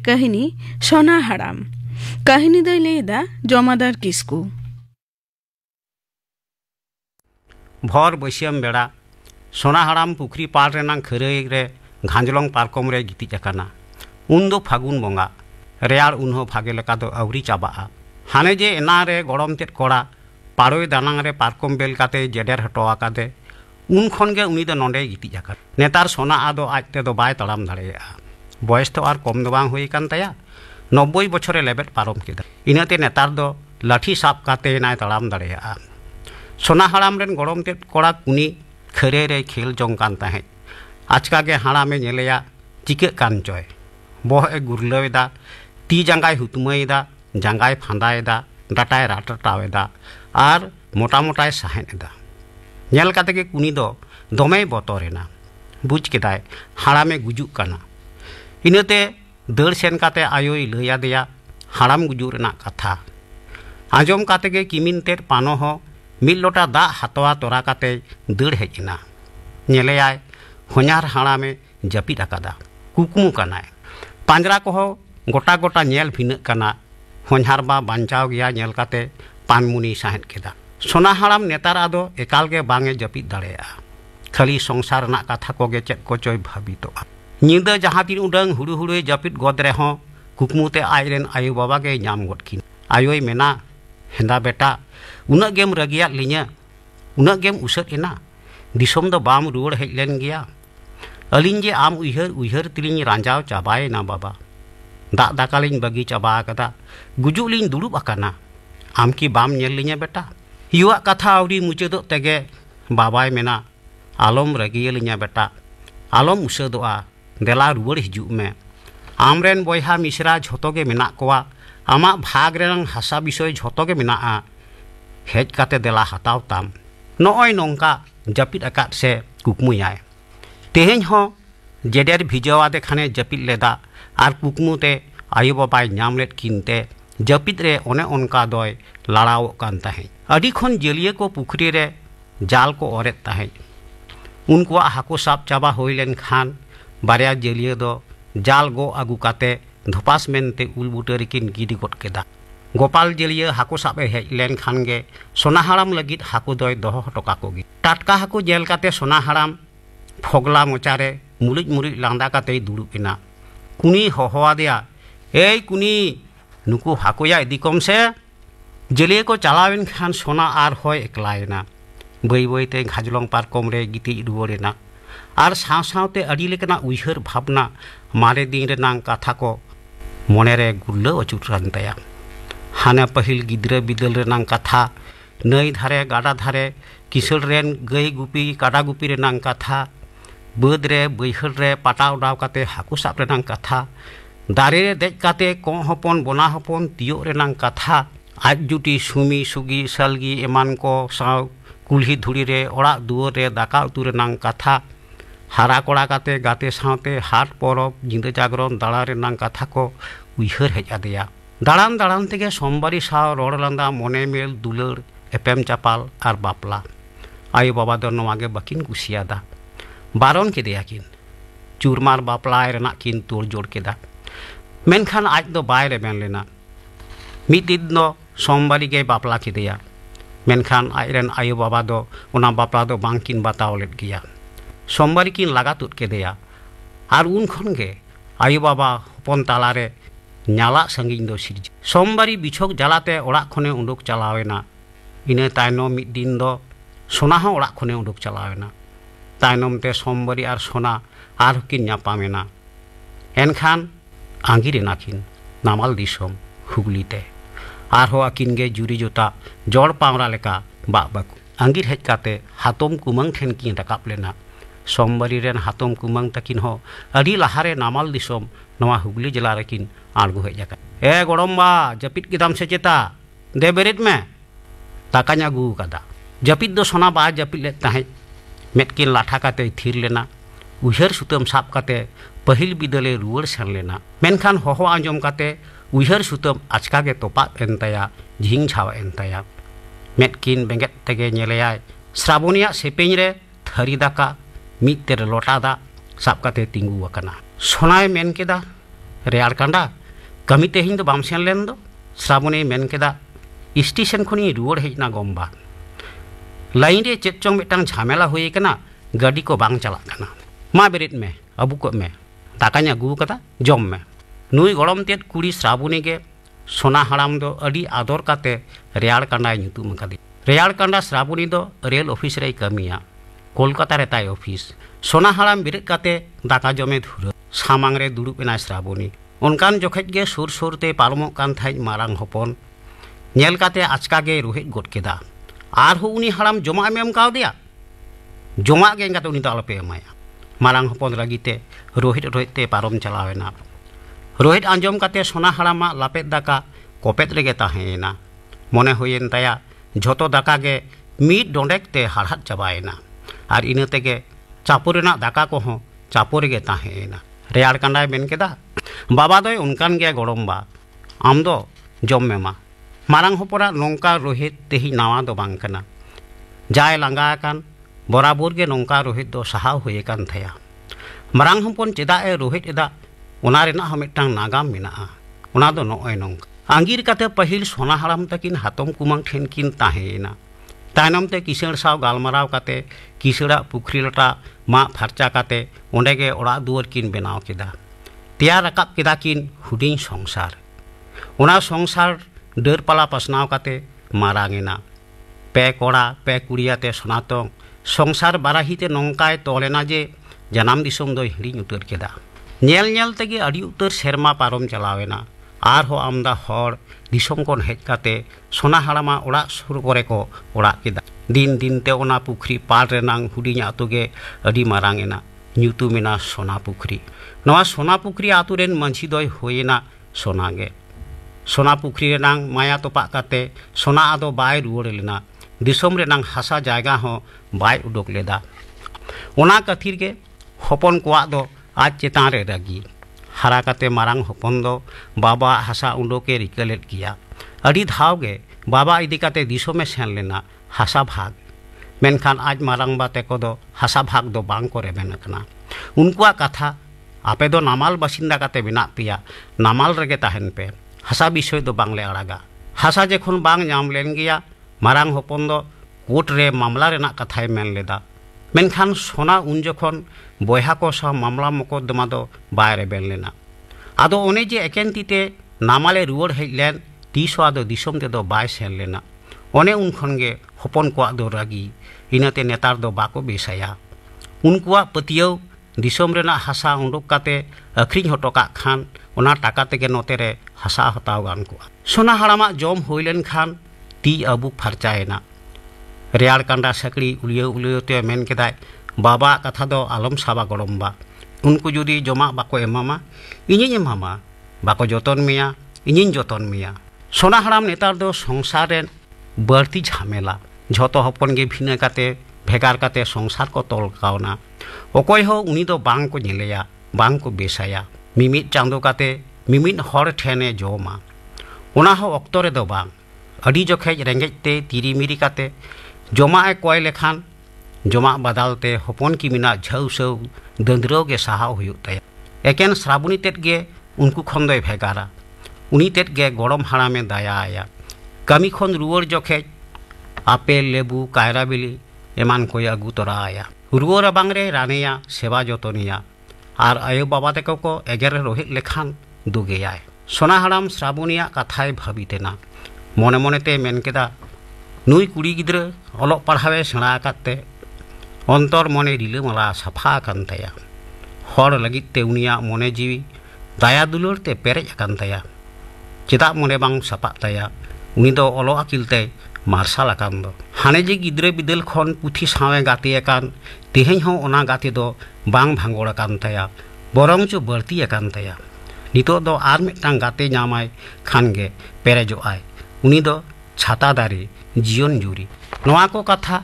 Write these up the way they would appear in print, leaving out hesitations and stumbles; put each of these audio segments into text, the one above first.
কাহিনী সোনা হারাম কাহিনী দই লেদা জমাদার কিসকু भर बैसियम बेड़ा सोना हराम पुखरी पाल रेनांग खरई रे घांजलंग पारकम रे गितिज आकाना उन दो फागुन बंगा रेयार उनहो भागे लेका दो अवरी चाबाआ हाने जे एना रे गड़म तेद कोड़ा पारोय दानांग रे पारकम बेल काते जेडेर हटो आकादे उन खन गे उनी दो नोंडे गितिज आका नेतार सोना आदो आजते दो बाय तड़ाम दाड़ेया बयस तो आर कम दो बांग हुई कान ताया 90 बछरे लेबेट पारम केदा इनाते नेतार दो लाठी साब काते नाय तड़ाम दाड़ेया सोना हराम रेन गड़म तेद कोड़ा कुनी खरे रे खेल जोंग कान ताहे आजका गे हाड़ामे नेलेया चिके कान चय बह ए गुरलवेदा ती जांगाय हुतमयदा जांगाय फांदायदा डाटाय राटटावेदा आर मोटा मोटाय साहेनेदा नेल काते गे कुनी दो दमे बतरेना बुझ केदाय हाड़ामे गुजुक काना इनते दड़ सेन काते आयोय लैया देया हाड़ाम गुजुक रेना कथा आजम काते गे किमिन तेद पानो हो मिल लोटा दा हाथवा तोरा काते दड़ हेजना नेलेयाय होनार हाड़ामे जपिद आकादा कुकमु कानाय पांजरा को गोटा गोटा नेल भिनक काना होनार बा बांचाव गया नेल काते पानमुनी साहेद केदा सोना हाड़ाम नेतार आदो एकाल गे बांगे जपिद दाड़ेया खाली संसार ना कथा को गे चेद को चोय भाबितोआ निदा जहां तीन उडंग हुडु हुडु जपिद गद रेहो कुकमुते आइरेन आयु बाबा गे नाम गदकिन आयोय मेना हेंदा बेटा उना गेम रगिया लिnya उना गेम उसत एना दिसोम दो बाम रुवड़ हेज लेन गया अलिन जे आम उइहर तिलिन रांजाव चाबाय ना बाबा दा दाकालिन बगी चाबा कदा गुजुलिन दुड़ुब आकाना आम की बाम नेल लिnya बेटा युवा कथा आवरी मुचेदो तेगे बाबाय मेना आलम रगिया लिnya बेटा आलम उसदोआ देला रुवड़ हिजुग में आमरेन बयहा मिश्रा झोतो गे मेना कोआ आमा भाग रेन हासा विषय झोतो गे मेना हेज काते देला हताव ताम नॉय नोंका जपिद आकाद से कुकमुयाय तेहेन हो जेडेर भिजवादे खाने जपिद लेदा आर कुकमुते आयु बाबाय नाम लेद किनते जपिद रे ओने ओनका दोय लड़ाव कान ताहे अडी खन जेलिया को पुखरी रे जाल को ओरेत ताहे उनकुआ हाको साब चाबा होय लेन खान बारिया जेलिया दो जाल गो आगु काते धपास मेनते उल बुटर किन गिडी गट केदा गोपाल जेलिया हाको साबे हेज लेन खान गे सोना हराम लगित हाको दोय दोहो हटका कोगी टाटका हाको जेल काते सोना हराम फोगला मोचारे मुलिज मुरिज लांदा काते दुड़ुबेना कुनी होहोआदेया ए कुनी नुकु हाकोया इदिकम से जेलिया को चलावेन खान सोना आर होय एकलायना बै बैते घाजलंग पारकम रे गिति रुवरेना आर साव सावते अडी लेकना उइहर भावना मारे दिन रेनांग कथा को मने रे गुल्लो अचुरान ताया हाने पहिल गिद्रा बिदल रेनांग कथा नई धारे गाडा धारे किसल रेन गई गुपी काडा गुपी रेनांग कथा बद रे बैहर रे पाटा उडाव काते हाकु साब रेनांग कथा दारे रे देज काते को हपन बोना हपन तियो रेनांग कथा आज जुटी सुमी सुगी सलगी एमान को साव कुल्ही धुड़ी रे ओड़ा दुआर रे दाका उतु रेनांग कथा हारा कोड़ा काते गाते सावते हाट परब जिंदा जागरण दाड़ा रेनांग कथा को उइहर हेज आदेया दाड़ान दाड़ान तेगे सोमबारी साव रोड़ लांदा मने मेल दुलर एपेम चापाल आर बापला आयु बाबा दो नवागे बाकिन कुसियादा बारन केदेया किन चूरमार बापला रेना किन तोड़ जोड़ केदा मेनखान आज दो बाय रेबेन लेना मिद दिन दो सोमबारी गे बापला केदेया मेनखान आइरेन आयु बाबा दो ओना बापला दो बांकिन बताव लेद गिया सोमबारी किन लागा तुद केदेया आर उन खन गे आयु बाबा हपन तालारे नाला संगिन दो सिरज सोमबारी बिछोक जलाते ओड़ा खने उडुक चलावेना इने तायनम मिद दिन दो सोना हो ओड़ा खने उडुक चलावेना तायनम ते सोमबारी आर सोना आर किन नापामेना एनखान आंगिरेना किन नामाल दिसोम हुगलीते आर हो आकिन गे जुरी जोता जड़ पावरा लेका बाकु आंगिर हेज काते हातम कुमंग ठेन किन राकाब लेना सोमबारी रेन हातम कुमंग तकिन हो अडी लाहारे नामाल दिसोम नवा हुगली जिला रेकिन आड़गो हेज आका ए गड़म्बा जपिद किदाम से चेता दे बेरेद में ताकानी आगु कादा जपिद दो सोना बा जपिद ले ताहे मेटकिन लाठा काते थिर लेना उइहर सुतम साब काते पहिल बिदले रुवड़ सेन लेना मेनखान होहो आंजम काते उइहर सुतम आचका गे तोपा एन ताया झिंग छावा एन ताया मेटकिन बेंगेट तेगे नेलेयाय श्रावणिया सेपेኝ रे थरी दाका मिद तेरे लोटा दा साब काते तिंगु आकाना सोनाय मेन केदा रेयार कांडा कमी तेहिं दो बाम सेन लेन दो श्रावणी मेन केदा स्टेशन खनि रुवाड़ हेजना गम्बा लाइन रे चेत चोंग मिटांग झमेला हुई कना गाड़ी को बांग चला कना मा बेरेट में अबू को में दाकाnya अगू कदा जम में नुई गड़म तेद कुड़ी श्रावणी के सोना हड़ाम दो अड़ी आदर काते रेयार कांडा ᱧᱩᱛᱩᱢ कदी रेयार कांडा श्रावणी दो रेल ऑफिस रे कमिया कोलकाता रे ताई ऑफिस सोना हड़ाम बिरेट काते दाका जमे धुर सामांग रे दुड़ुब एना श्रावणी उनकान जोखेज गे सुर सुरते पारमोग कान थाई मारांग हपन नेल काते आचका गे रोहित गोट केदा आर हो उनी हड़ाम जमा एम कावदिया जमा गे एंगाते उनी दो आलोपे एमाया मारांग हपन रगिते रोहित रोहितते पारम चलावेना रोहित आंजम काते सोना हड़ामा लापेत दाका कोपेत रेगे ताहेना मने होयेन ताया झोतो दाका गे मीट डोंडेक ते हाड़हाट चाबायना आर इना तेगे चापो रेना दाका को हो चापो रेगे ताहेना रेयार कांडाय मेन केदा बाबा दोय उनकान गे गड़म्बा आम दो जम मेमा मारांग हपरा नोंका रोहित तेहि नावा दो बांग कना जाय लांगा कान बराबर गे नोंका रोहित दो सहाव हुए कान थाया मारांग हपन चेदा ए रोहित एदा ओना रेना ह मिटांग नागाम मेनाआ ओना दो नोय नोंका आंगिर काते पहिल सोना हड़ाम तकिन हातम कुमांग ठेन किन ताहेना तायनम ते किसण साव गालमाराव काते किसड़ा पुखरी लटा मा फारचा काते ओंडे गे ओड़ा दुआर किन बेनाव केदा तैयार राकाब केदा किन हुडिंग संसार ओना संसार डरपाला पासनाव काते मारांगेना पे कोड़ा पे कुड़ियाते सोनातों संसार बाराहिते नोंकाय तोलेना जे जनाम दिसोम दो हिड़ी उतर केदा नेल नेल तेगे अड़ी उतर सेरमा पारम चलावेना आर हो आमदा हर दिसोम कोन हेज काते सोना हड़ामा ओड़ा सुर करे को ओड़ा केदा दिन दिन ते ओना पुखरी पार रेनांग हुडिंग आतुगे अड़ी मारांगेना ᱧᱩᱛᱩᱢᱮᱱᱟ सोना पुखरी नवा सोना पुखरी आतु रेन मांझी दोय होयेना सोनागे सोना पुखरी रेनांग माया तोपा काते सोना आदो बाय रुवाड़ लेना दिसोम रेनांग हासा जायगा हो बाय उडोक लेदा ओना कथिर के हपन कोआ दो आज चेतान रे रगी हारा काते मारांग हपन दो बाबा हासा उडोके रिकलेट किया अड़ी धाव गे बाबा इदी काते दिसोमे सेन लेना हासा भाग मेनखान आज मारांग बाते को दो हासा भाग दो बांग को रेबेन कना उनकुआ कथा आपे दो नामाल बासिंदा काते बिना पिया नामाल रेगे ताहेन पे हासा विषय दो बांगले अड़ागा हासा जेखुन बांग नाम लेन गया मारांग हपन दो कोर्ट रे मामला रेना कथाय मेन लेदा मेनखान सोना उन जखन बयहा को सा मामला मकदमा दो बाय रेबेन लेना आदो ओने जे एकेन तीते नामाले रुवाड़ हेज लेन तीसो आदो दिसोम ते दो बाय सेन लेना ओने उन खन गे हपन कोआ दो रागी इनाते नेतार दो बाको बेसाया उनकुआ पतियौ दिसोम रेना हासा उंडोक काते अखरिñ हटोका खान ओना टाका तेगे नोते रे हासा हताव गान को सोना हड़ामा जम होइलेन खान ती अबुक फारचायना रेयार कांडा सकड़ी उलियो उलियोते मेन केदाय बाबा कथा दो आलम साबा गड़म्बा उनको जुदी जमा बाको एमामा इñiñ एमामा बाको जतन मेया इñiñ जतन मेया सोना हड़ाम नेतार दो संसार रेन बढ़ती झमेला झोतो हपन गे भिना काते भेगार काते संसार को तोल कावना अकय हो उनी दो बांग को नेलेया बांग को बेसाया मिमिट चांदो काते मिमिट हर ठेने जमा ओना हो अक्तो रे दो बांग अड़ी जोखेज रेंगेज ते तिरी मिरी काते जमा ए कय लेखान जमा बदलते हपन की मिना झौ सौ दंद्रो गे साहाव हुयुग ताया एकेन श्रावणी तेत गे उनको खन दोय भेगारा उनी तेत गे गड़म हाड़ामे दाया आया कमी खन रुवाड़ जोखेज आपेल लेबू कायरा बिली एमान को अगू तोरा आया रुवाड़ बांगरे रानेया सेवा जतनिया आर आयो बाबा तेको को एगेर रोहित लेखान दुगेयाय सोना हड़ाम श्रावणिया कथाय भाबितेना मने मनेते मेन केदा नुई कुड़ी गिद्रा अलोक पढ़ावे सेणा काते अंतर मने रिलामाला साफा आकान ताया हर लगित ते उनिया मने जीवी दाया दुलार ते पेरेज आकान ताया चेदा मने बांग सापा ताया उनी दो अलो आकिलते मार्शल आकान दो हाने जे गिद्रे बिदल खन पुथी सावे गाते आकान तेहेñ हो ओना गाते दो बांग भांगोड़ आकान ताया बरंग चो बढ़ती आकान ताया नितो दो आर मिटांग गाते नामाय खान गे पेरेजोआय उनी दो छाता दारे जीवन जुरी नोआ को कथा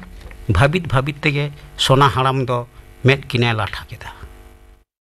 भाबित भाबित तेगे सोना हड़ाम दो मेद किने लाठा केदा।